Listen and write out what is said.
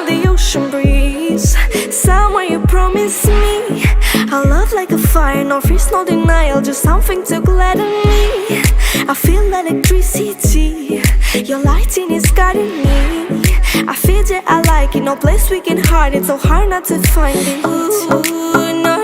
of the ocean breeze. Somewhere you promised me a love like a fire, no fears, no denial, just something to gladden me. I feel electricity, your lighting is guiding me. I feel that I like it, no place we can hide it, so hard not to find it. Ooh, no